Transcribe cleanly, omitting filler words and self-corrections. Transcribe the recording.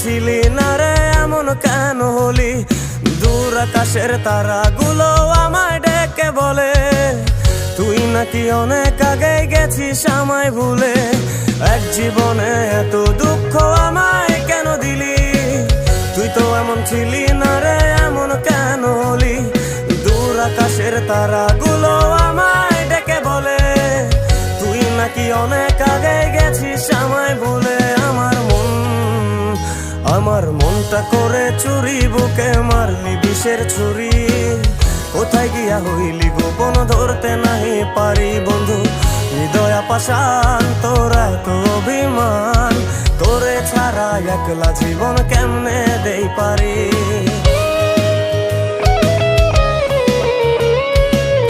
ছিলি না রে এমন কেন হলি? দূর আকাশের তারাগুলো আমায় ডেকে বলে তুই নাকি অনেক আগে গেছিস আমায় ভুলে। এক জীবনে এত দুঃখ আমায় কেন দিলি? তুই তো এমন ছিলি না রে এমন কেন হলি? দূর আকাশের তারাগুলো আমায় ডেকে বলে তুই নাকি অনেক আগে গেছিস আমায় ভুলে। আমার মনটা করে চুরি, বুকে মারলি বিষের ছুরি। কোথায় গিয়া হইলি গোপন ধরতে নাহি পারি বন্ধু। হৃদয় পাষাণ তোর এত অভিমান, তোরে ছাড়া একলা জীবন কেমনে দেই পারি।